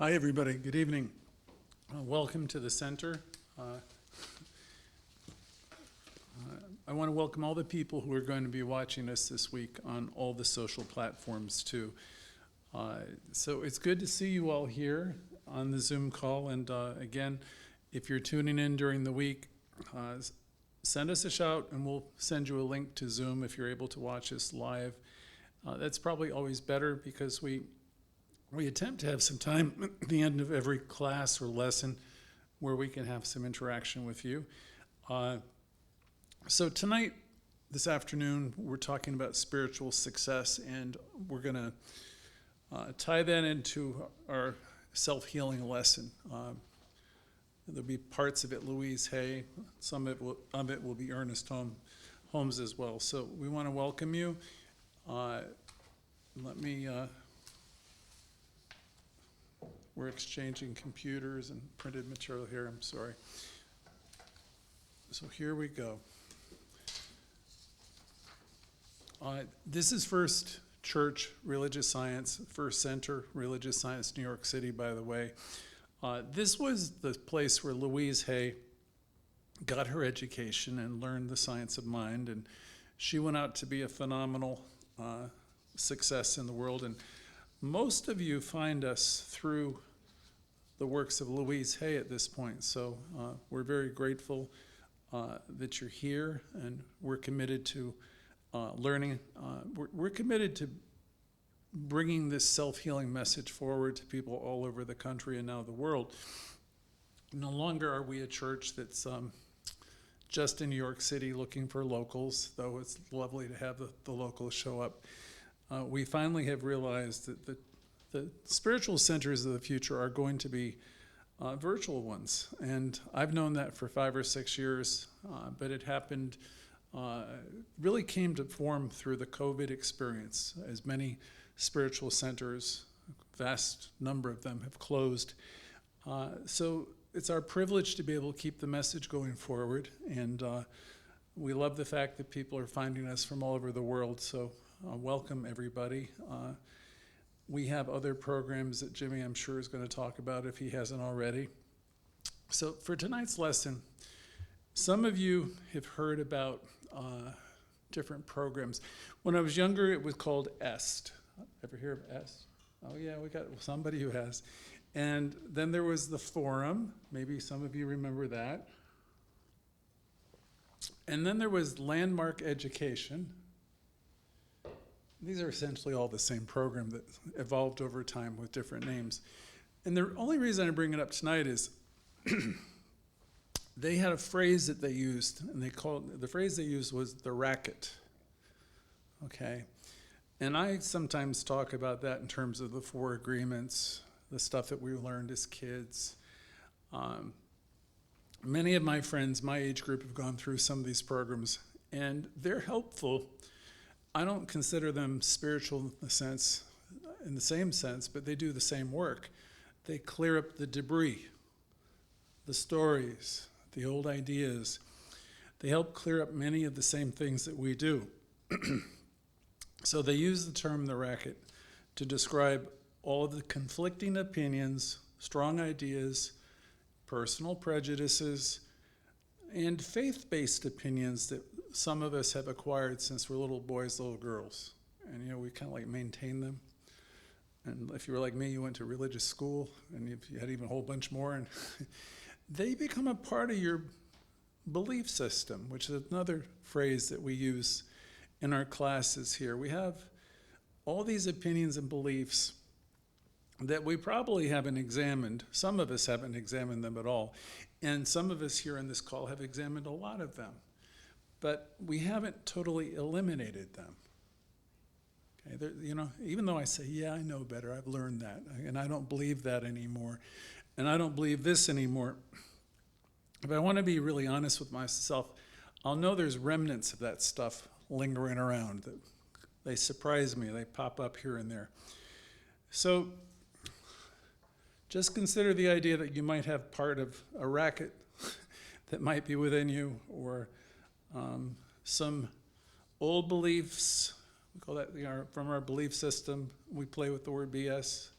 Hi, everybody. Good evening. Welcome to the center. I want to welcome all the people who are going to be watching us this week on all the social platforms, too. So it's good to see you all here on the Zoom call. And again, if you're tuning in during the week, send us a shout and we'll send you a link to Zoom if you're able to watch us live. That's probably always better because we attempt to have some time at the end of every class or lesson where we can have some interaction with you. So tonight, this afternoon, we're talking about spiritual success, and we're going to tie that into our self-healing lesson. There'll be parts of it Louise Hay, some of it will be Ernest Holmes as well. So we want to welcome you. We're exchanging computers and printed material here, I'm sorry. So here we go. This is First Church Religious Science, First Center Religious Science, New York City, by the way. This was the place where Louise Hay got her education and learned the science of mind, and she went out to be a phenomenal success in the world. And most of you find us through the works of Louise Hay at this point, so we're very grateful that you're here, and we're committed to learning. We're committed to bringing this self-healing message forward to people all over the country and now the world. No longer are we a church that's just in New York City looking for locals, though it's lovely to have the locals show up. We finally have realized that the spiritual centers of the future are going to be virtual ones. And I've known that for 5 or 6 years, but it happened, really came to form through the COVID experience, as many spiritual centers, vast number of them, have closed. So it's our privilege to be able to keep the message going forward. And we love the fact that people are finding us from all over the world. So welcome, everybody. We have other programs that Jimmy, I'm sure, is going to talk about if he hasn't already. So for tonight's lesson, some of you have heard about different programs. When I was younger, it was called EST. Ever hear of EST? Oh yeah, we got somebody who has. And then there was the Forum. Maybe some of you remember that. And then there was Landmark Education. These are essentially all the same program that evolved over time with different names. And the only reason I bring it up tonight is they had a phrase that they used, and the phrase they used was the racket. Okay? And I sometimes talk about that in terms of the 4 agreements, the stuff that we learned as kids. Many of my friends, my age group, have gone through some of these programs, and they're helpful. I don't consider them spiritual in the same sense, but they do the same work. They clear up the debris, the stories, the old ideas. They help clear up many of the same things that we do. So they use the term the racket to describe all of the conflicting opinions, strong ideas, personal prejudices, and faith-based opinions that some of us have acquired since we're little boys, little girls. And, we kind of like maintain them. And if you were like me, you went to religious school, and you had even a whole bunch more. And they become a part of your belief system, which is another phrase that we use in our classes here. We have all these opinions and beliefs that we probably haven't examined. Some of us haven't examined them at all. And some of us here in this call have examined a lot of them. But we haven't totally eliminated them. Okay, even though I say, yeah, I know better, I've learned that, and I don't believe that anymore, and I don't believe this anymore. If I want to be really honest with myself, I'll know there's remnants of that stuff lingering around. That they surprise me, they pop up here and there. So just consider the idea that you might have part of a racket that might be within you, or some old beliefs. We call that from our belief system. We play with the word BS.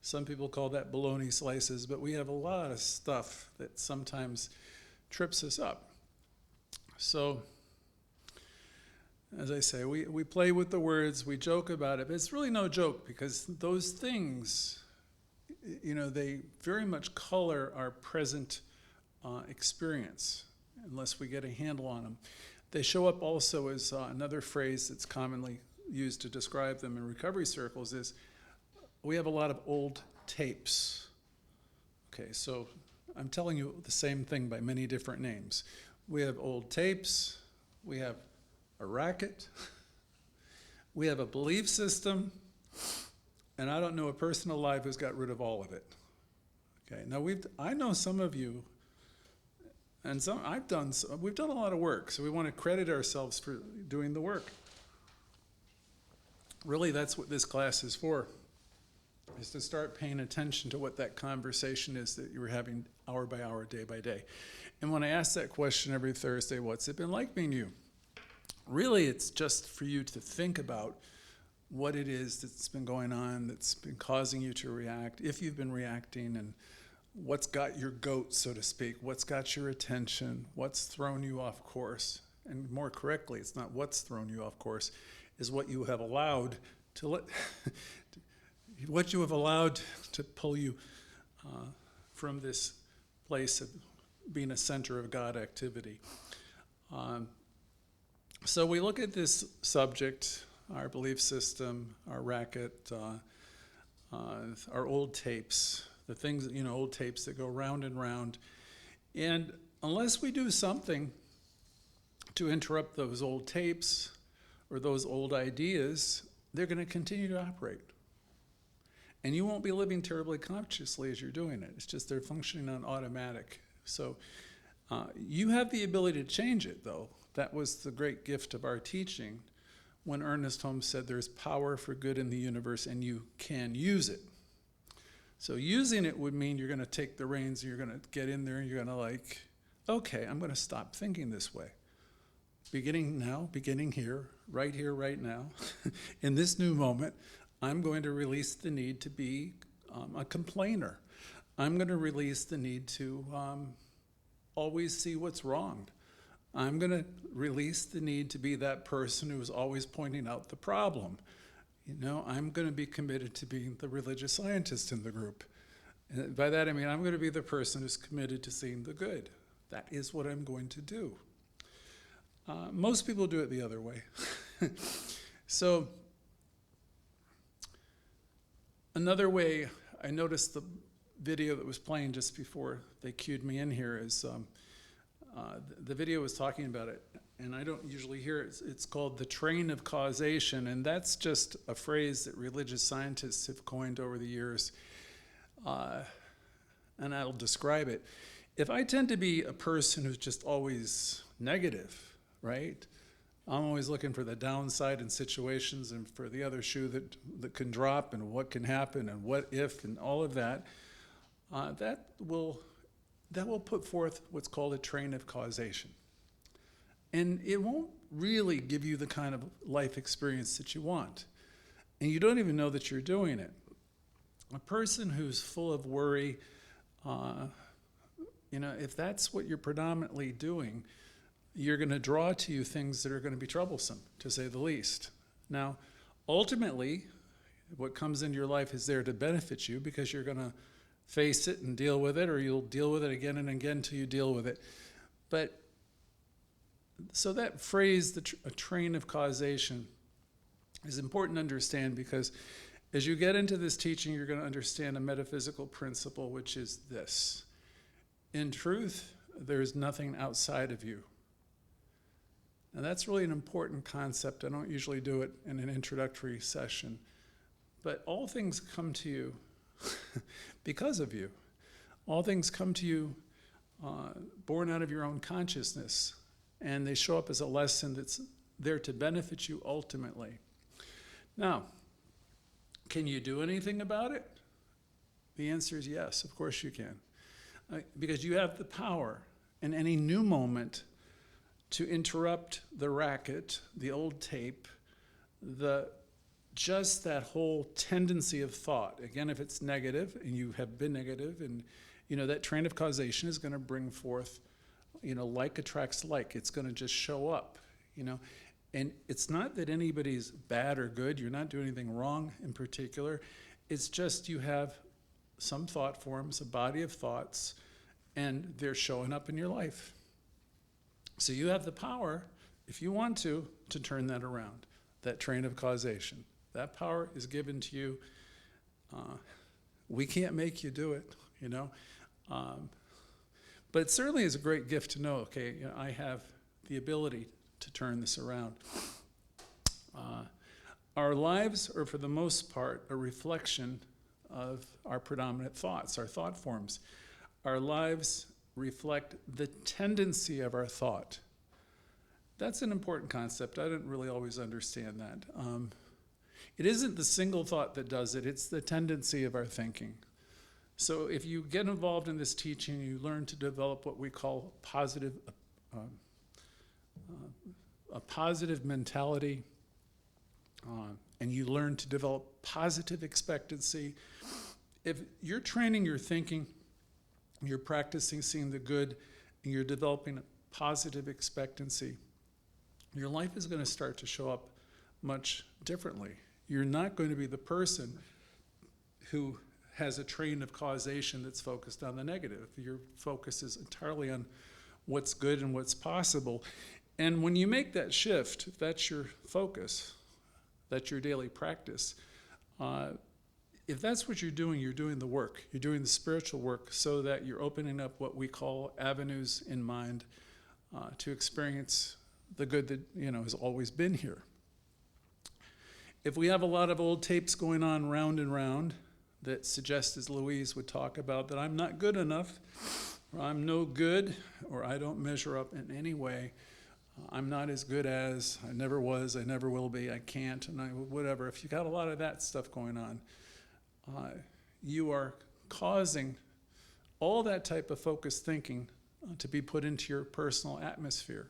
Some people call that bologna slices, but we have a lot of stuff that sometimes trips us up. So, as I say, we play with the words, we joke about it, but it's really no joke because those things, they very much color our present experience unless we get a handle on them. They show up also as another phrase that's commonly used to describe them in recovery circles is, we have a lot of old tapes. Okay, so I'm telling you the same thing by many different names. We have old tapes, we have a racket, we have a belief system, and I don't know a person alive who's got rid of all of it. Okay, now I know some of you, and we've done a lot of work, so we want to credit ourselves for doing the work. Really, that's what this class is for, is to start paying attention to what that conversation is that you're having hour by hour, day by day. And when I ask that question every Thursday, what's it been like being you? Really, it's just for you to think about what it is that's been going on, that's been causing you to react, if you've been reacting, and what's got your goat, so to speak, what's got your attention, what's thrown you off course. And more correctly, it's not what's thrown you off course, is what you have allowed to what you have allowed to pull you from this place of being a center of God activity. So we look at this subject, our belief system, our racket, our old tapes, the things, old tapes that go round and round. And unless we do something to interrupt those old tapes or those old ideas, they're going to continue to operate. And you won't be living terribly consciously as you're doing it. It's just they're functioning on automatic. So you have the ability to change it, though. That was the great gift of our teaching when Ernest Holmes said there's power for good in the universe and you can use it. So using it would mean you're going to take the reins, you're going to get in there, and you're going to okay, I'm going to stop thinking this way. Beginning here, right now, in this new moment, I'm going to release the need to be a complainer. I'm going to release the need to always see what's wrong. I'm going to release the need to be that person who is always pointing out the problem. I'm going to be committed to being the religious scientist in the group. And by that I mean I'm going to be the person who's committed to seeing the good. That is what I'm going to do. Most people do it the other way. So another way, I noticed the video that was playing just before they cued me in here is the video was talking about it, and I don't usually hear it. It's called the Train of Causation, and that's just a phrase that religious scientists have coined over the years, and I'll describe it. If I tend to be a person who's just always negative, right? I'm always looking for the downside in situations and for the other shoe that can drop and what can happen and what if and all of that, that will put forth what's called a train of causation. And it won't really give you the kind of life experience that you want. And you don't even know that you're doing it. A person who's full of worry, if that's what you're predominantly doing, you're going to draw to you things that are going to be troublesome, to say the least. Now, ultimately, what comes into your life is there to benefit you because you're going to face it and deal with it, or you'll deal with it again and again until you deal with it. But so that phrase, a train of causation, is important to understand because as you get into this teaching, you're going to understand a metaphysical principle, which is this. In truth, there is nothing outside of you. Now that's really an important concept. I don't usually do it in an introductory session, but all things come to you because of you. All things come to you born out of your own consciousness, and they show up as a lesson that's there to benefit you ultimately. Now, can you do anything about it? The answer is yes, of course you can. Because you have the power in any new moment to interrupt the racket, the old tape, the just that whole tendency of thought. Again, if it's negative and you have been negative, and that train of causation is going to bring forth, like attracts like. It's going to just show up, And it's not that anybody's bad or good. You're not doing anything wrong in particular. It's just you have some thought forms, a body of thoughts, and they're showing up in your life. So you have the power, if you want to turn that around, that train of causation. That power is given to you. We can't make you do it, But it certainly is a great gift to know, okay, I have the ability to turn this around. Our lives are, for the most part, a reflection of our predominant thoughts, our thought forms. Our lives reflect the tendency of our thought. That's an important concept. I didn't really always understand that. It isn't the single thought that does it, it's the tendency of our thinking. So if you get involved in this teaching, you learn to develop what we call a positive mentality, and you learn to develop positive expectancy. If you're training your thinking, you're practicing seeing the good, and you're developing a positive expectancy, your life is going to start to show up much differently. You're not going to be the person who has a train of causation that's focused on the negative. Your focus is entirely on what's good and what's possible. And when you make that shift, if that's your focus, that's your daily practice, if that's what you're doing the work. You're doing the spiritual work so that you're opening up what we call avenues in mind to experience the good that has always been here. If we have a lot of old tapes going on round and round that suggest, as Louise would talk about, that I'm not good enough, or I'm no good, or I don't measure up in any way, I'm not as good as, I never was, I never will be, I can't, and whatever. If you got a lot of that stuff going on, you are causing all that type of focused thinking to be put into your personal atmosphere.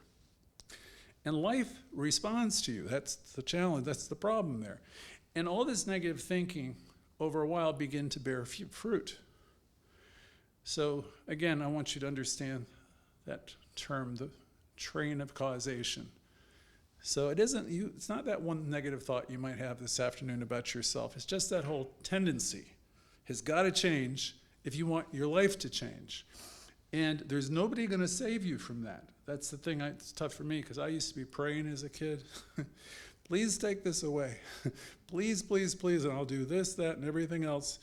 And life responds to you. That's the challenge. That's the problem there. And all this negative thinking over a while begin to bear fruit. So again, I want you to understand that term, the train of causation. So it's not that one negative thought you might have this afternoon about yourself. It's just that whole tendency has got to change if you want your life to change. And there's nobody going to save you from that. That's the thing. It's tough for me because I used to be praying as a kid. Please take this away. Please, please, please. And I'll do this, that, and everything else.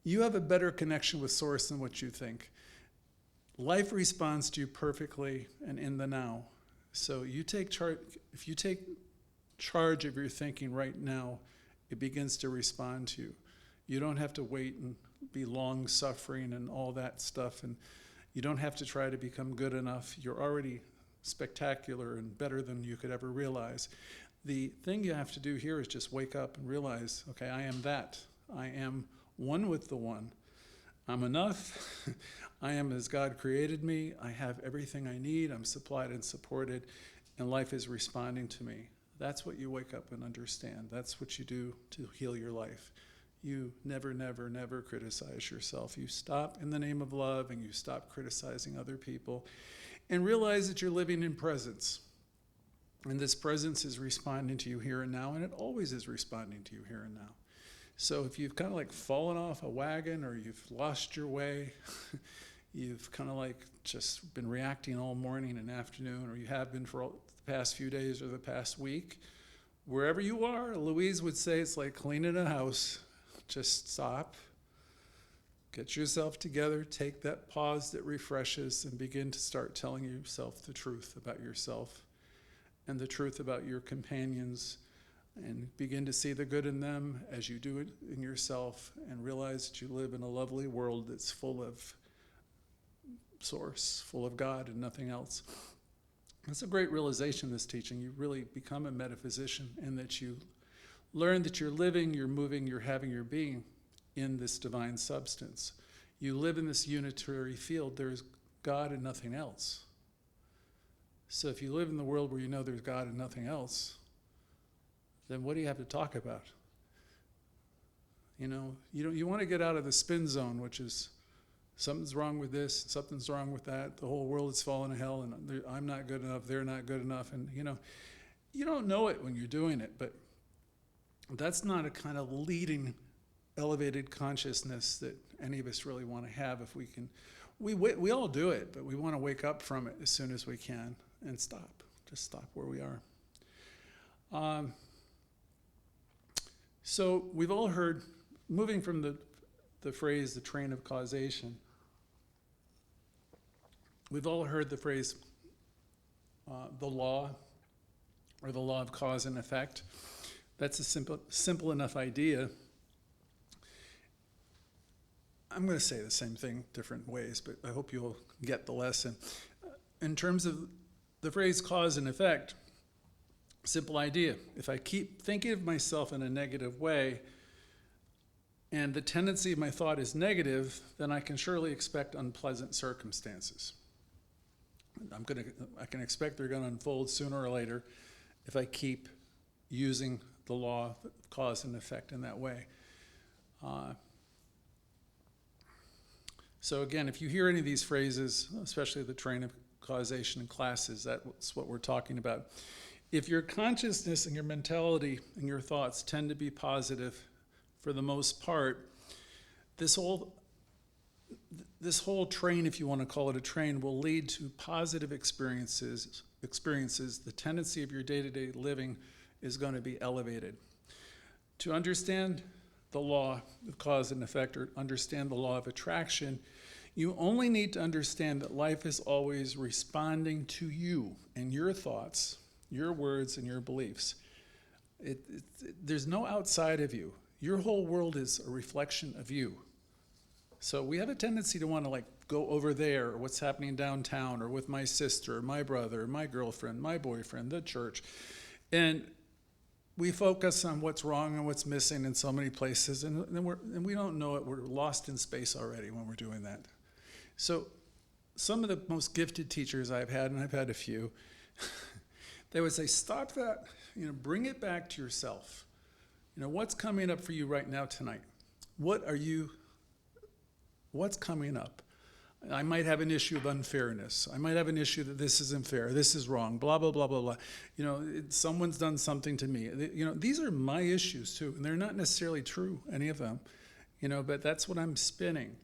You have a better connection with Source than what you think. Life responds to you perfectly and in the now. So you take charge. If you take charge of your thinking right now, it begins to respond to you. You don't have to wait and be long-suffering and all that stuff, and you don't have to try to become good enough. You're already spectacular and better than you could ever realize. The thing you have to do here is just wake up and realize, okay, I am that. I am one with the one. I'm enough. I am as God created me. I have everything I need. I'm supplied and supported, and life is responding to me. That's what you wake up and understand. That's what you do to heal your life. You never, never, never criticize yourself. You stop in the name of love, and you stop criticizing other people, and realize that you're living in presence. And this presence is responding to you here and now, and it always is responding to you here and now. So if you've kind of like fallen off a wagon, or you've lost your way, you've kind of like just been reacting all morning and afternoon, or you have been for the past few days or the past week, wherever you are, Louise would say it's like cleaning a house. Just stop, get yourself together, take that pause that refreshes, and begin to start telling yourself the truth about yourself and the truth about your companions, and begin to see the good in them as you do it in yourself, and realize that you live in a lovely world that's full of Source, full of God and nothing else. That's a great realization in this teaching. You really become a metaphysician, and that you learn that you're living, you're moving, you're having your being in this divine substance. You live in this unitary field. There's God and nothing else. So if you live in the world where you know there's God and nothing else, then what do you have to talk about? You want to get out of the spin zone, which is something's wrong with this, something's wrong with that, the whole world is falling to hell, and I'm not good enough, they're not good enough, and you don't know it when you're doing it, but that's not a kind of leading, elevated consciousness that any of us really want to have. If we can, we all do it, but we want to wake up from it as soon as we can and just stop where we are. So we've all heard, moving from the phrase, the train of causation, we've all heard the phrase, the law, or the law of cause and effect. That's a simple enough idea. I'm going to say the same thing different ways, but I hope you'll get the lesson. In terms of the phrase cause and effect, simple idea. If I keep thinking of myself in a negative way, and the tendency of my thought is negative, then I can surely expect unpleasant circumstances. I can expect they're going to unfold sooner or later if I keep using the law of cause and effect in that way. So again, if you hear any of these phrases, especially the train of causation in classes, that's what we're talking about. If your consciousness and your mentality and your thoughts tend to be positive for the most part, this whole train, if you want to call it a train, will lead to positive experiences. The tendency of your day-to-day living is going to be elevated. To understand the law of cause and effect, or understand the law of attraction, you only need to understand that life is always responding to you and your thoughts, your words, and your beliefs. There's no outside of you. Your whole world is a reflection of you. So we have a tendency to want to go over there, or what's happening downtown, or with my sister, or my brother, or my girlfriend, my boyfriend, the church. And we focus on what's wrong and what's missing in so many places, and we don't know it. We're lost in space already when we're doing that. So some of the most gifted teachers I've had, and I've had a few, they would say, stop that, bring it back to yourself. What's coming up for you right now tonight? What's coming up? I might have an issue of unfairness. I might have an issue that this isn't fair, this is wrong, blah, blah, blah, blah, blah. Someone's done something to me. These are my issues too, and they're not necessarily true, any of them, but that's what I'm spinning.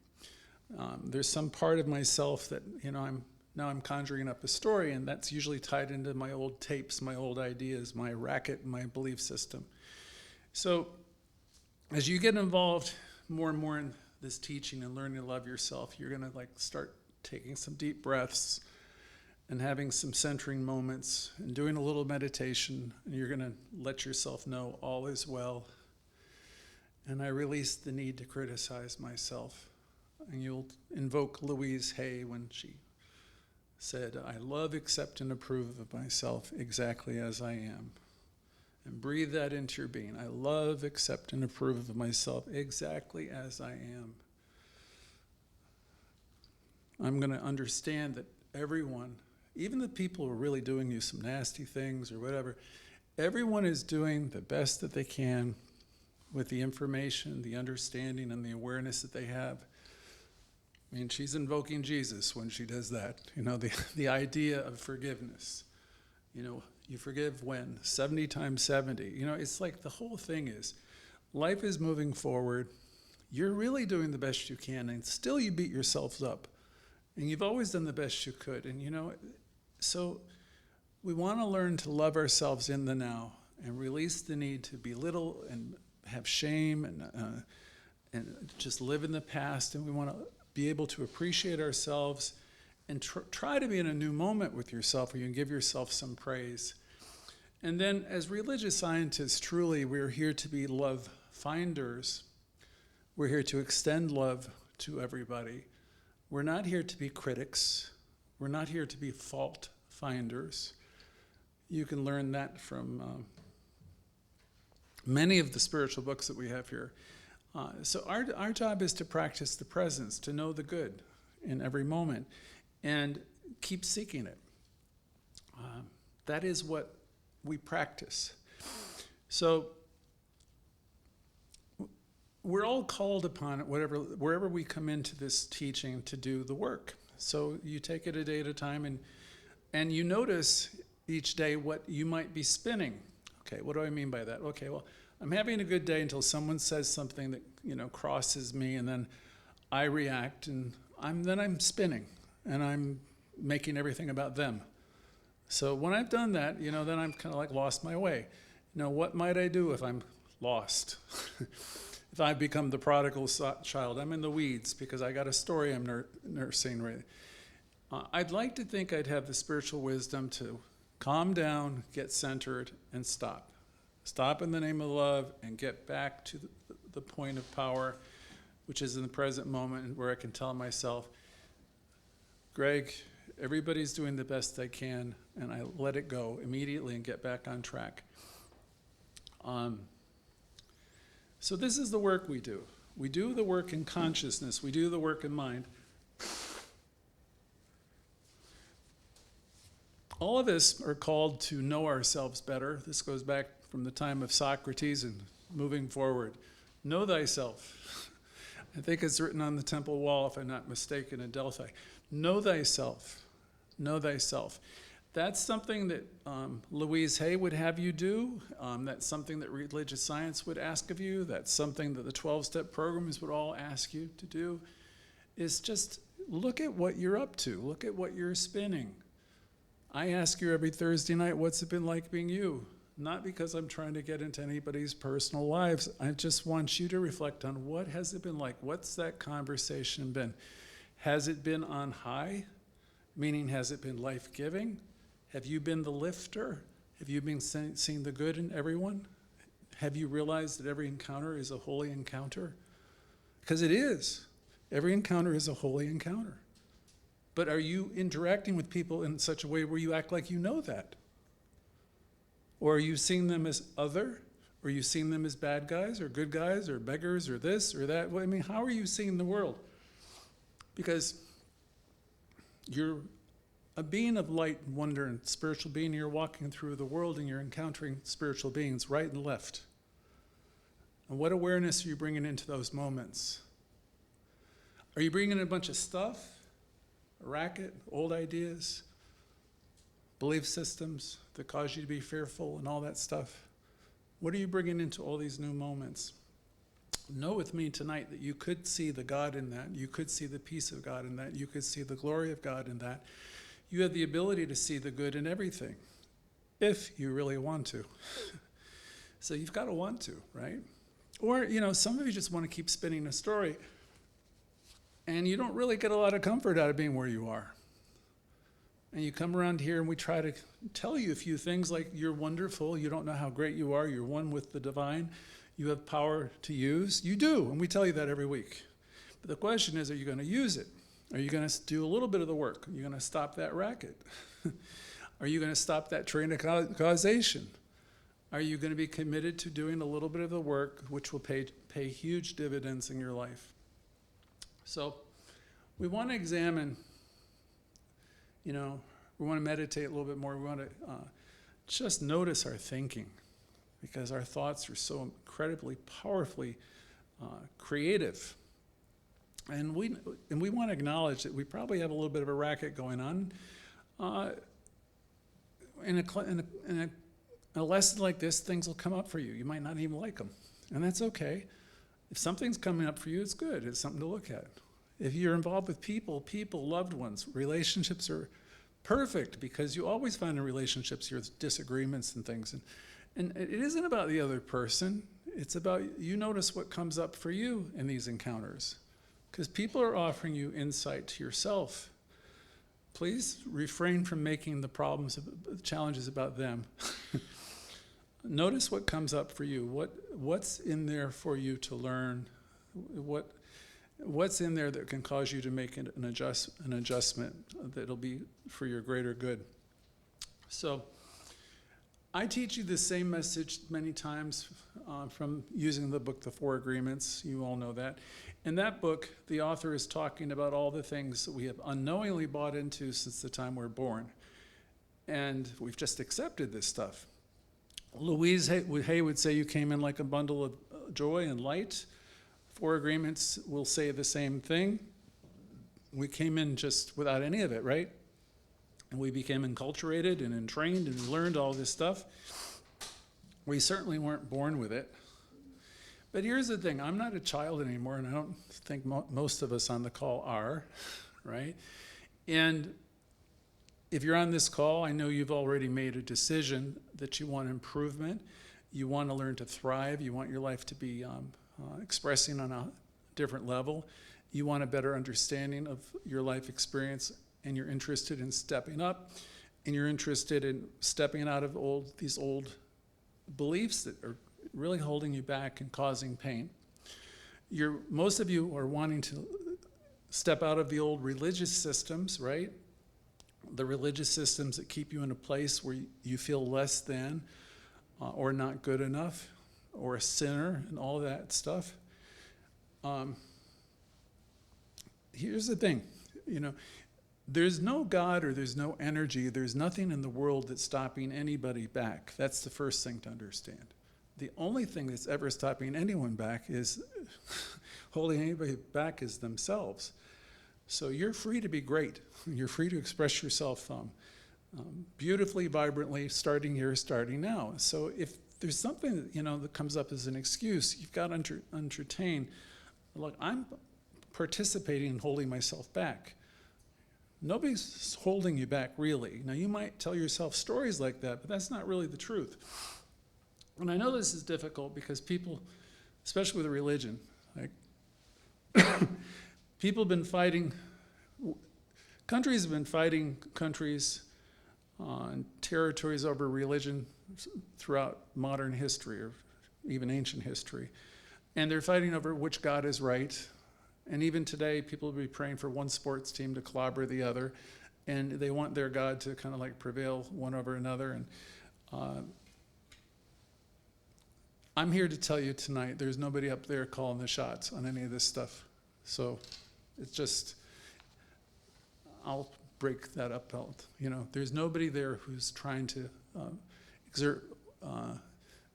There's some part of myself that, I'm conjuring up a story, and that's usually tied into my old tapes, my old ideas, my racket, my belief system. So as you get involved more and more in this teaching and learning to love yourself, you're going to start taking some deep breaths and having some centering moments and doing a little meditation, and you're going to let yourself know all is well. And I release the need to criticize myself. And you'll invoke Louise Hay when she said, I love, accept, and approve of myself exactly as I am. And breathe that into your being. I love, accept, and approve of myself exactly as I am. I'm going to understand that everyone, even the people who are really doing you some nasty things or whatever, everyone is doing the best that they can with the information, the understanding, and the awareness that they have. She's invoking Jesus when she does that. The idea of forgiveness. You forgive when? 70 times 70. It's like the whole thing is, life is moving forward. You're really doing the best you can, and still you beat yourselves up. And you've always done the best you could. And so we want to learn to love ourselves in the now and release the need to belittle and have shame and just live in the past. And we want to be able to appreciate ourselves and try to be in a new moment with yourself where you can give yourself some praise. And then as religious scientists, truly, we're here to be love finders. We're here to extend love to everybody. We're not here to be critics. We're not here to be fault finders. You can learn that from many of the spiritual books that we have here. So our job is to practice the presence, to know the good in every moment, and keep seeking it. That is what we practice. So we're all called upon, wherever we come into this teaching, to do the work. So you take it a day at a time, and you notice each day what you might be spinning. Okay, what do I mean by that? Okay, well, I'm having a good day until someone says something that, crosses me, and then I react, and I'm spinning, and I'm making everything about them. So when I've done that, then I'm kind of like lost my way. What might I do if I'm lost? If I become the prodigal child, I'm in the weeds because I got a story I'm nursing. Right? I'd like to think I'd have the spiritual wisdom to calm down, get centered, and stop. Stop in the name of love and get back to the point of power, which is in the present moment, where I can tell myself, Greg, everybody's doing the best they can, and I let it go immediately and get back on track. So this is the work we do. We do the work in consciousness. We do the work in mind. All of us are called to know ourselves better. This goes back from the time of Socrates and moving forward. Know thyself. I think it's written on the temple wall, if I'm not mistaken, in Delphi. Know thyself. Know thyself. That's something that Louise Hay would have you do. That's something that religious science would ask of you. That's something that the 12-step programs would all ask you to do, is just look at what you're up to. Look at what you're spinning. I ask you every Thursday night, what's it been like being you? Not because I'm trying to get into anybody's personal lives. I just want you to reflect on what has it been like? What's that conversation been? Has it been on high? Meaning, has it been life-giving? Have you been the lifter? Have you been seeing the good in everyone? Have you realized that every encounter is a holy encounter? Because it is. Every encounter is a holy encounter. But are you interacting with people in such a way where you act like you know that? Or are you seeing them as other? Or are you seeing them as bad guys or good guys or beggars or this or that? Well, how are you seeing the world? Because you're a being of light and wonder and spiritual being. You're walking through the world and you're encountering spiritual beings right and left. And what awareness are you bringing into those moments? Are you bringing in a bunch of stuff, a racket, old ideas, belief systems that cause you to be fearful and all that stuff? What are you bringing into all these new moments? Know with me tonight that you could see the God in that. You could see the peace of God in that. You could see the glory of God in that. You have the ability to see the good in everything, if you really want to. So you've got to want to, right? Or, some of you just want to keep spinning a story, and you don't really get a lot of comfort out of being where you are. And you come around here and we try to tell you a few things like you're wonderful, you don't know how great you are, you're one with the divine, you have power to use. You do, and we tell you that every week. But the question is, are you going to use it? Are you going to do a little bit of the work? Are you going to stop that racket? Are you going to stop that train of causation? Are you going to be committed to doing a little bit of the work which will pay huge dividends in your life? So we want to examine, we want to meditate a little bit more. We want to just notice our thinking, because our thoughts are so incredibly powerfully creative. And we want to acknowledge that we probably have a little bit of a racket going on. In a lesson like this, things will come up for you. You might not even like them, and that's okay. If something's coming up for you, it's good. It's something to look at. If you're involved with people, loved ones, relationships are perfect, because you always find in relationships your disagreements and things. And it isn't about the other person. It's about you notice what comes up for you in these encounters. Because people are offering you insight to yourself. Please refrain from making the challenges about them. Notice what comes up for you. What's in there for you to learn? What's in there that can cause you to make an adjustment that'll be for your greater good? So I teach you the same message many times from using the book, The Four Agreements. You all know that. In that book, the author is talking about all the things that we have unknowingly bought into since the time we're born. And we've just accepted this stuff. Louise Hay would say you came in like a bundle of joy and light. 4 Agreements will say the same thing. We came in just without any of it, right? And we became enculturated and entrained and learned all this stuff. We certainly weren't born with it. But here's the thing, I'm not a child anymore, and I don't think most of us on the call are, right? And if you're on this call, I know you've already made a decision that you want improvement, you want to learn to thrive, you want your life to be expressing on a different level, you want a better understanding of your life experience, and you're interested in stepping up, and you're interested in stepping out of these old beliefs that are really holding you back and causing pain. Most of you are wanting to step out of the old religious systems, right? The religious systems that keep you in a place where you feel less than or not good enough or a sinner and all that stuff. Here's the thing, there's no God or there's no energy, there's nothing in the world that's stopping anybody back. That's the first thing to understand. The only thing that's ever stopping anyone back is holding anybody back is themselves. So you're free to be great. You're free to express yourself beautifully, vibrantly, starting here, starting now. So if there's something that comes up as an excuse, you've got to entertain, look, I'm participating in holding myself back. Nobody's holding you back, really. Now, you might tell yourself stories like that, but that's not really the truth. And I know this is difficult because people, especially with religion, people have been fighting, countries have been fighting countries and territories over religion throughout modern history or even ancient history. And they're fighting over which God is right. And even today, people will be praying for one sports team to clobber the other. And they want their God to kind of prevail one over another. And I'm here to tell you tonight, there's nobody up there calling the shots on any of this stuff. So it's just, I'll break that up. There's nobody there who's trying to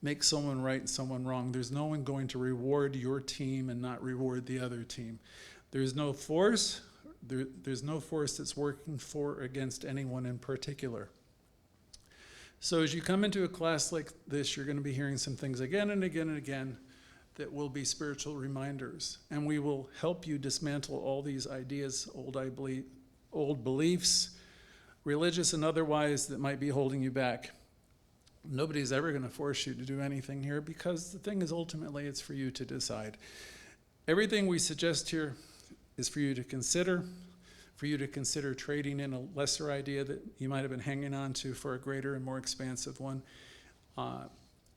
make someone right and someone wrong. There's no one going to reward your team and not reward the other team. There's no force. There's no force that's working for or against anyone in particular. So as you come into a class like this, you're going to be hearing some things again and again and again that will be spiritual reminders. And we will help you dismantle all these ideas, old beliefs, religious and otherwise, that might be holding you back. Nobody's ever going to force you to do anything here because the thing is ultimately it's for you to decide. Everything we suggest here is for you to consider trading in a lesser idea that you might have been hanging on to for a greater and more expansive one.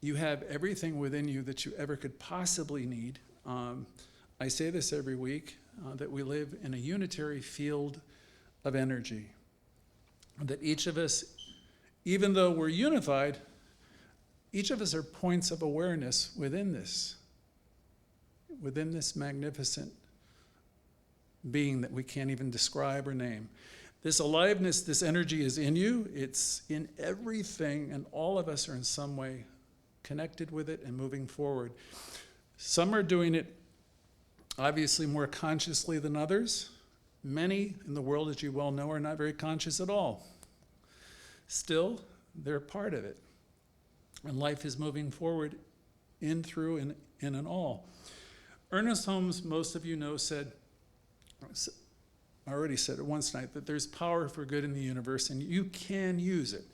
You have everything within you that you ever could possibly need. I say this every week, that we live in a unitary field of energy. That each of us, even though we're unified, each of us are points of awareness within this magnificent being that we can't even describe or name. This aliveness, this energy is in you. It's in everything, and all of us are in some way connected with it and moving forward. Some are doing it obviously more consciously than others. Many in the world, as you well know, are not very conscious at all. Still, they're part of it. And life is moving forward in, through, and in and all. Ernest Holmes, most of you know, I already said it once tonight, that there's power for good in the universe and you can use it.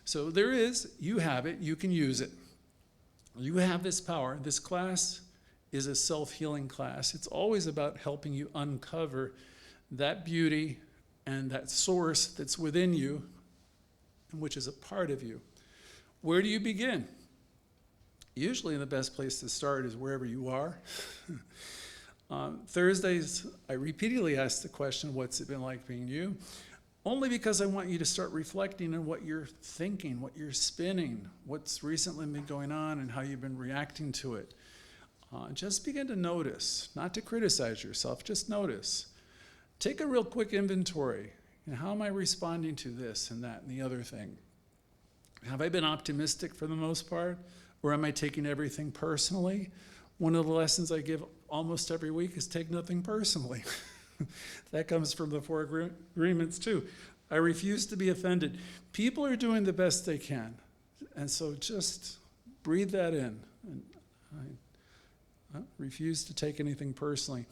So there is, you have it, you can use it. You have this power. This class is a self-healing class. It's always about helping you uncover that beauty and that source that's within you, which is a part of you. Where do you begin? Usually the best place to start is wherever you are. Thursdays, I repeatedly ask the question, what's it been like being you? Only because I want you to start reflecting on what you're thinking, what you're spinning, what's recently been going on and how you've been reacting to it. Just begin to notice, not to criticize yourself, just notice. Take a real quick inventory. How am I responding to this and that and the other thing? Have I been optimistic for the most part? Or am I taking everything personally? One of the lessons I give almost every week is take nothing personally. That comes from the four agreements too. I refuse to be offended. People are doing the best they can. And so just breathe that in. And I refuse to take anything personally.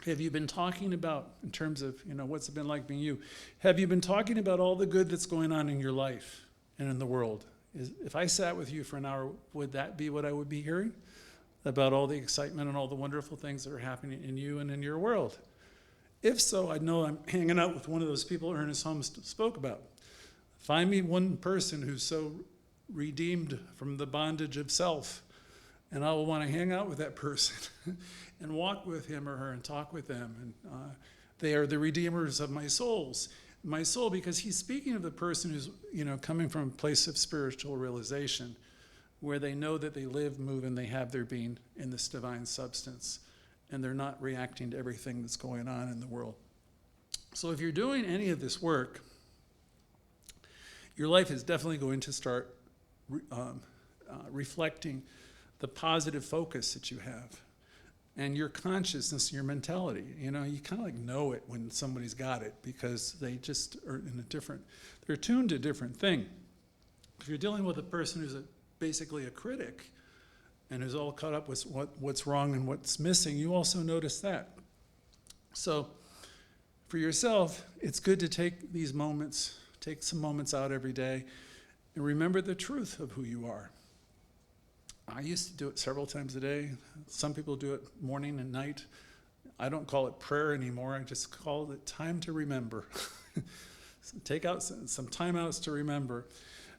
Have you been talking about, in terms of, what's it been like being you? Have you been talking about all the good that's going on in your life and in the world? If I sat with you for an hour, would that be what I would be hearing? About all the excitement and all the wonderful things that are happening in you and in your world? If so, I know I'm hanging out with one of those people Ernest Holmes spoke about. Find me one person who's so redeemed from the bondage of self, and I will want to hang out with that person and walk with him or her and talk with them. And they are the redeemers of my soul, because he's speaking of the person who's coming from a place of spiritual realization, where they know that they live, move, and they have their being in this divine substance, and they're not reacting to everything that's going on in the world. So if you're doing any of this work, your life is definitely going to start reflecting the positive focus that you have, and your consciousness, your mentality. You kind of know it when somebody's got it, because they just are they're attuned to a different thing. If you're dealing with a person who's basically a critic, and who's all caught up with what's wrong and what's missing, you also notice that. So for yourself, it's good to take some moments out every day and remember the truth of who you are. I used to do it several times a day. Some people do it morning and night. I don't call it prayer anymore. I just call it time to remember. So take out some time outs to remember.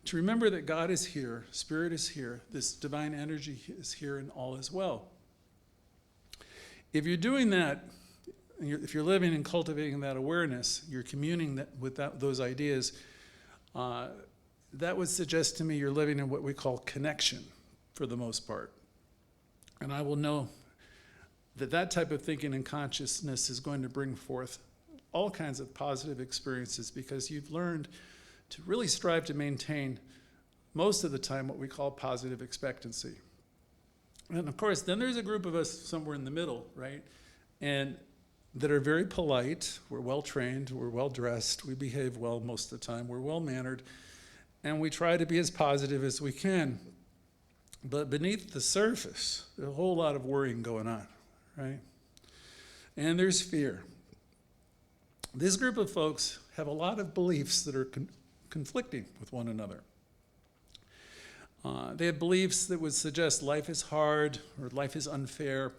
To remember that God is here, Spirit is here, this divine energy is here, and all is well. If you're doing that, if you're living and cultivating that awareness, you're communing with those ideas, that would suggest to me you're living in what we call connection for the most part. And I will know that type of thinking and consciousness is going to bring forth all kinds of positive experiences, because you've learned to really strive to maintain, most of the time, what we call positive expectancy. And of course, then there's a group of us somewhere in the middle, right? And that are very polite, we're well trained, we're well dressed, we behave well most of the time, we're well mannered, and we try to be as positive as we can. But beneath the surface, there's a whole lot of worrying going on, right? And there's fear. This group of folks have a lot of beliefs that are conflicting with one another. They have beliefs that would suggest life is hard or life is unfair,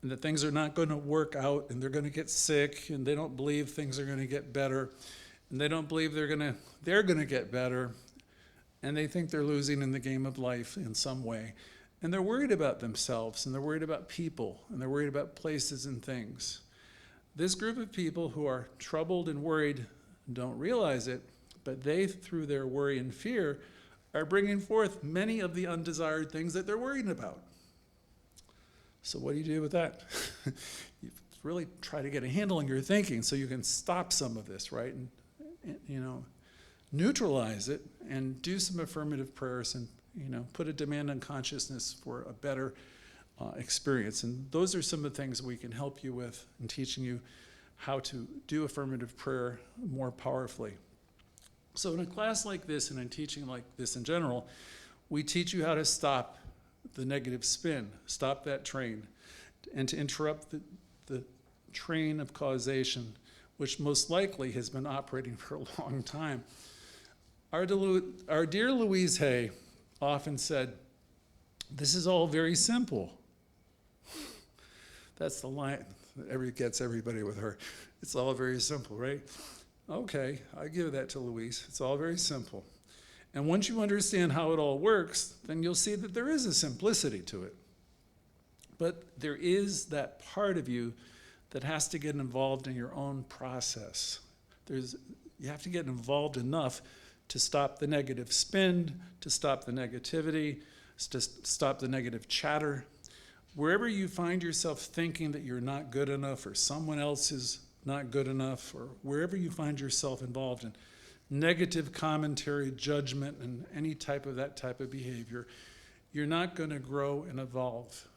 and that things are not going to work out, and they're going to get sick, and they don't believe things are going to get better, and they don't believe they're going to get better, and they think they're losing in the game of life in some way. And they're worried about themselves, and they're worried about people, and they're worried about places and things. This group of people who are troubled and worried don't realize it, but they, through their worry and fear, are bringing forth many of the undesired things that they're worrying about. So what do you do with that? You really try to get a handle on your thinking so you can stop some of this, right? And neutralize it and do some affirmative prayers and, put a demand on consciousness for a better experience. And those are some of the things we can help you with in teaching you how to do affirmative prayer more powerfully. So in a class like this and in teaching like this in general, we teach you how to stop the negative spin, stop that train, and to interrupt the train of causation, which most likely has been operating for a long time. Our dear Louise Hay often said, "This is all very simple." That's the line that gets everybody with her. It's all very simple, right? Okay, I give that to Louise. It's all very simple. And once you understand how it all works, then you'll see that there is a simplicity to it. But there is that part of you that has to get involved in your own process. You have to get involved enough to stop the negative spin, to stop the negativity, to stop the negative chatter. Wherever you find yourself thinking that you're not good enough or someone else is not good enough, or wherever you find yourself involved in, negative commentary, judgment, and any type of that type of behavior, you're not going to grow and evolve.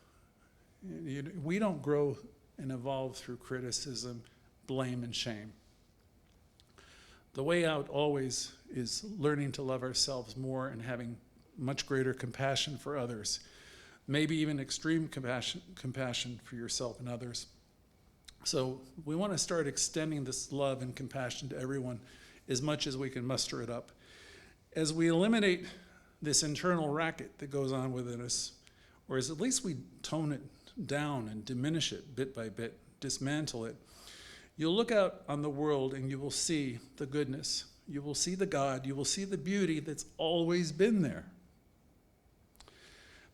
We don't grow and evolve through criticism, blame, and shame. The way out always is learning to love ourselves more and having much greater compassion for others, maybe even extreme compassion for yourself and others. So we want to start extending this love and compassion to everyone as much as we can muster it up. As we eliminate this internal racket that goes on within us, or as at least we tone it down and diminish it bit by bit, dismantle it, you'll look out on the world and you will see the goodness. You will see the God. You will see the beauty that's always been there.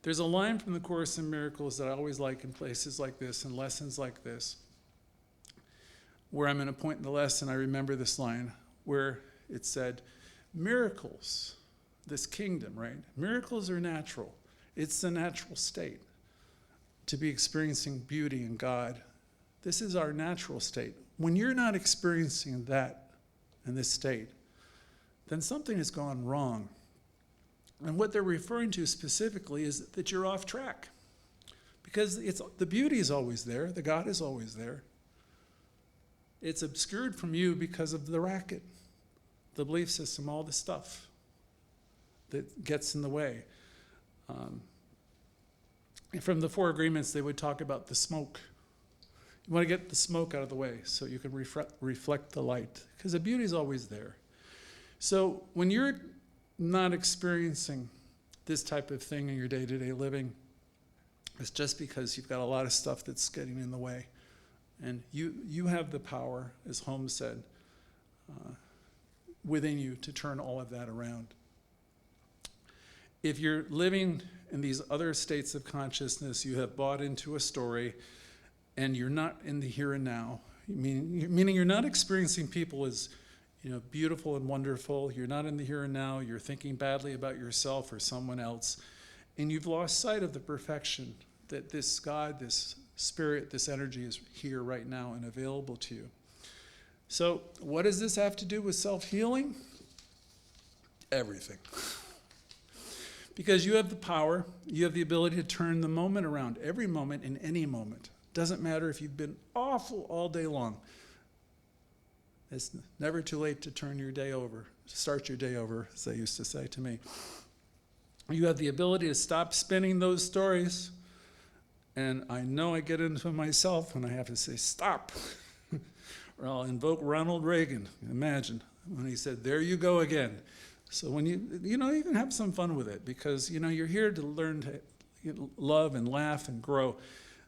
There's a line from the Course in Miracles that I always like in places like this and lessons like this, where I'm in a point in the lesson, I remember this line, where it said, miracles, this kingdom, right? Miracles are natural. It's the natural state to be experiencing beauty in God. This is our natural state. When you're not experiencing that in this state, then something has gone wrong. And what they're referring to specifically is that you're off track. Because the beauty is always there. The God is always there. It's obscured from you because of the racket, the belief system, all the stuff that gets in the way. From the Four Agreements, they would talk about the smoke. You want to get the smoke out of the way so you can reflect the light, because the beauty is always there. So when you're not experiencing this type of thing in your day-to-day living, it's just because you've got a lot of stuff that's getting in the way. And you have the power, as Holmes said, within you to turn all of that around. If you're living in these other states of consciousness, you have bought into a story, and you're not in the here and now, meaning you're not experiencing people as beautiful and wonderful. You're not in the here and now. You're thinking badly about yourself or someone else, and you've lost sight of the perfection that this God, this Spirit, this energy is here right now and available to you. So what does this have to do with self-healing? Everything. Because you have the power, you have the ability to turn the moment around, every moment in any moment. Doesn't matter if you've been awful all day long. It's never too late to turn your day over, to start your day over, as they used to say to me. You have the ability to stop spinning those stories. And I know I get into it myself when I have to say, stop. Or I'll invoke Ronald Reagan, imagine, when he said, there you go again. So when you can have some fun with it, because, you're here to learn to love and laugh and grow.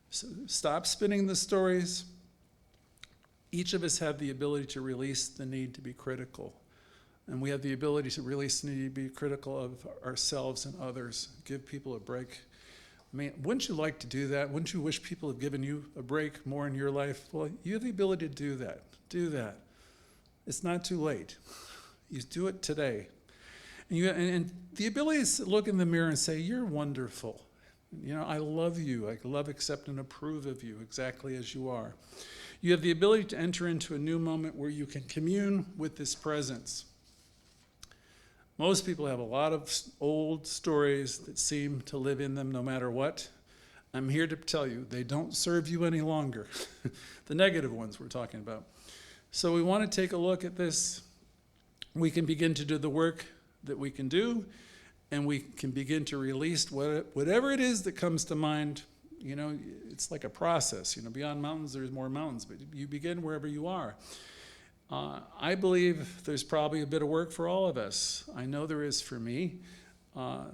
So stop spinning the stories. Each of us have the ability to release the need to be critical. And we have the ability to release the need to be critical of ourselves and others, give people a break. Wouldn't you like to do that? Wouldn't you wish people had given you a break more in your life? Well, you have the ability to do that. Do that. It's not too late. You do it today. And the ability to look in the mirror and say, you're wonderful. I love you. I love, accept, and approve of you exactly as you are. You have the ability to enter into a new moment where you can commune with this presence. Most people have a lot of old stories that seem to live in them no matter what. I'm here to tell you, they don't serve you any longer. The negative ones we're talking about. So we want to take a look at this. We can begin to do the work that we can do, and we can begin to release whatever it is that comes to mind. It's like a process. Beyond mountains, there's more mountains, but you begin wherever you are. I believe there's probably a bit of work for all of us. I know there is for me.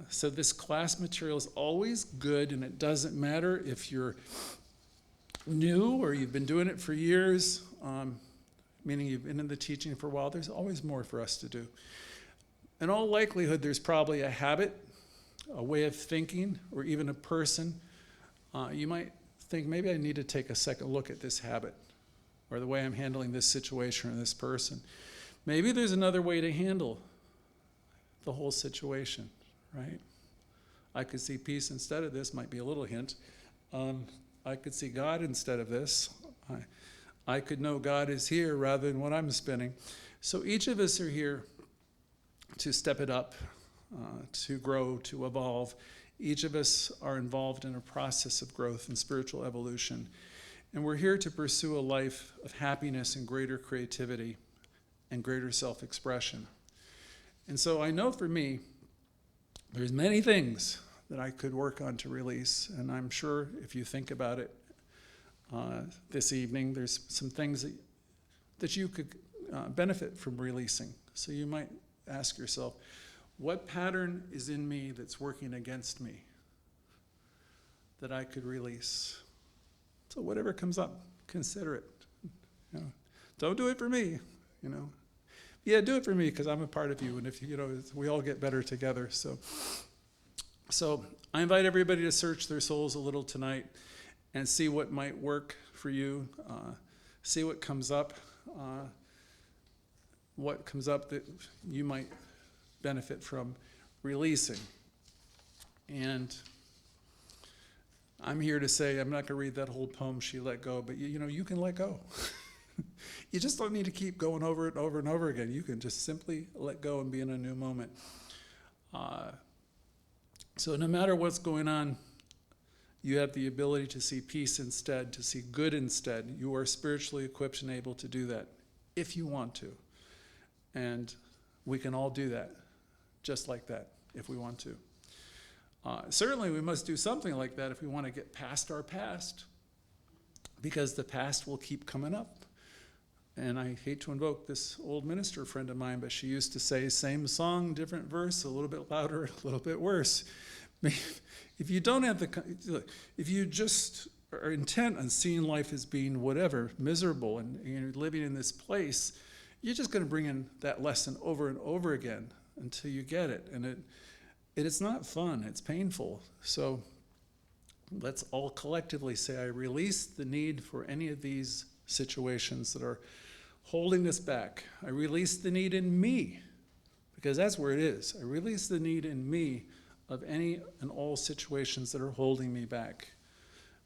So this class material is always good, and it doesn't matter if you're new or you've been doing it for years, meaning you've been in the teaching for a while. There's always more for us to do. In all likelihood, there's probably a habit, a way of thinking, or even a person. You might think, maybe I need to take a second look at this habit, or the way I'm handling this situation or this person. Maybe there's another way to handle the whole situation, right? I could see peace instead of this, might be a little hint. I could see God instead of this. I could know God is here rather than what I'm spinning. So each of us are here to step it up, to grow, to evolve. Each of us are involved in a process of growth and spiritual evolution. And we're here to pursue a life of happiness and greater creativity and greater self-expression. And so I know for me, there's many things that I could work on to release. And I'm sure if you think about it this evening, there's some things that you could benefit from releasing. So you might ask yourself, what pattern is in me that's working against me that I could release? So whatever comes up, consider it. You know, don't do it for me, you know. Yeah, do it for me because I'm a part of you, and if you know, we all get better together. So I invite everybody to search their souls a little tonight and see what might work for you. See what comes up that you might benefit from releasing. And I'm here to say, I'm not going to read that whole poem, She Let Go, but you know, you can let go. You just don't need to keep going over it over and over again. You can just simply let go and be in a new moment. So no matter what's going on, you have the ability to see peace instead, to see good instead. You are spiritually equipped and able to do that if you want to. And we can all do that, just like that, if we want to. Certainly we must do something like that if we want to get past our past, because the past will keep coming up. And I hate to invoke this old minister friend of mine, but she used to say, same song, different verse, a little bit louder, a little bit worse. If you don't have if you just are intent on seeing life as being whatever, miserable, and you're living in this place, you're just going to bring in that lesson over and over again until you get it. And it's not fun, it's painful. So let's all collectively say, I release the need for any of these situations that are holding us back. I release the need in me, because that's where it is. I release the need in me of any and all situations that are holding me back.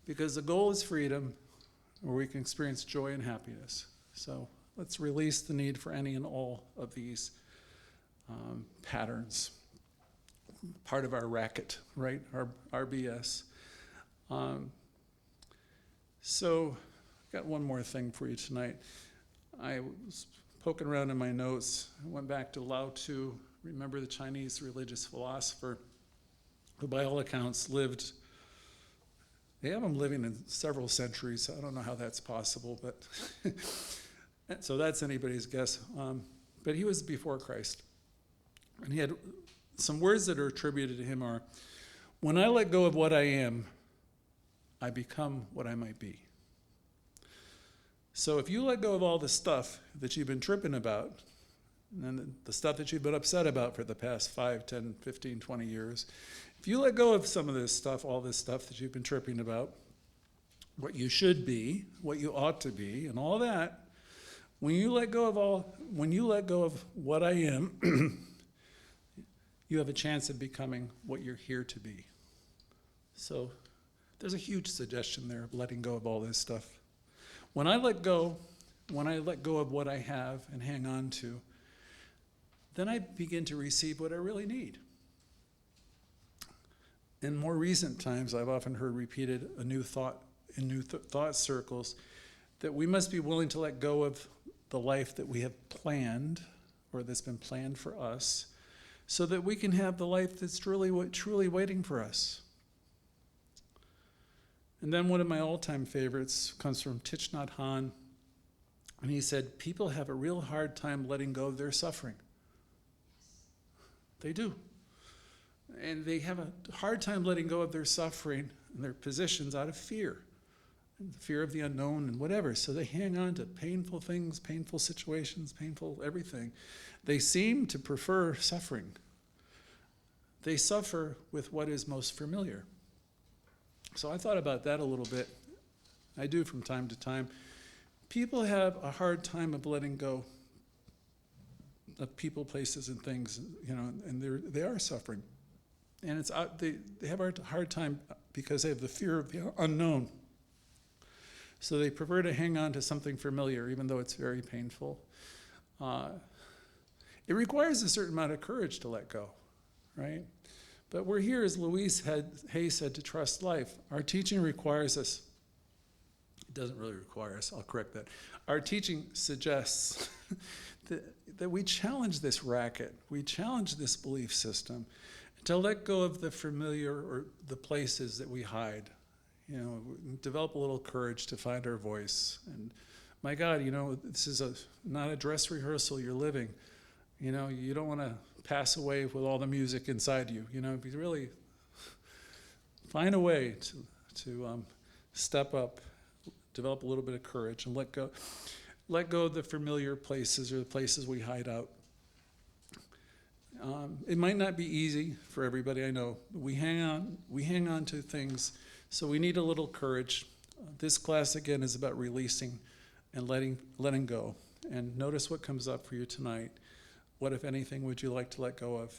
Because the goal is freedom, where we can experience joy and happiness. So let's release the need for any and all of these patterns. Part of our racket, right? Our BS. So I've got one more thing for you tonight. I was poking around in my notes. I went back to Lao Tzu, remember the Chinese religious philosopher, who by all accounts lived, they have him living in several centuries. I don't know how that's possible, but so that's anybody's guess. But he was before Christ. And he had some words that are attributed to him are, when I let go of what I am, I become what I might be. So if you let go of all the stuff that you've been tripping about, and the stuff that you've been upset about for the past 5, 10, 15, 20 years, if you let go of some of this stuff, all this stuff that you've been tripping about, what you should be, what you ought to be, and all that, when you let go of what I am, you have a chance of becoming what you're here to be. So there's a huge suggestion there of letting go of all this stuff. When I let go of what I have and hang on to, then I begin to receive what I really need. In more recent times, I've often heard repeated a new thought in thought circles that we must be willing to let go of the life that we have planned or that's been planned for us so that we can have the life that's truly waiting for us. And then one of my all-time favorites comes from Thich Nhat Hanh, and he said, people have a real hard time letting go of their suffering. They do. And they have a hard time letting go of their suffering and their positions out of fear, and the fear of the unknown and whatever. So they hang on to painful things, painful situations, painful everything. They seem to prefer suffering. They suffer with what is most familiar. So I thought about that a little bit. I do from time to time. People have a hard time of letting go of people, places, and things, and they are suffering. And they have a hard time because they have the fear of the unknown. So they prefer to hang on to something familiar, even though it's very painful. It requires a certain amount of courage to let go, right? But we're here, as Louise Hay said, to trust life. Our teaching requires us, it doesn't really require us, I'll correct that. Our teaching suggests that we challenge this racket, we challenge this belief system, to let go of the familiar or the places that we hide. You know, develop a little courage to find our voice. And my God, you know, this is not a dress rehearsal you're living. You know, you don't want to pass away with all the music inside you. You know, if you really find a way to step up, develop a little bit of courage, and let go of the familiar places or the places we hide out. It might not be easy for everybody, I know. We hang on to things, so we need a little courage. This class, again, is about releasing and letting go. And notice what comes up for you tonight. What, if anything, would you like to let go of?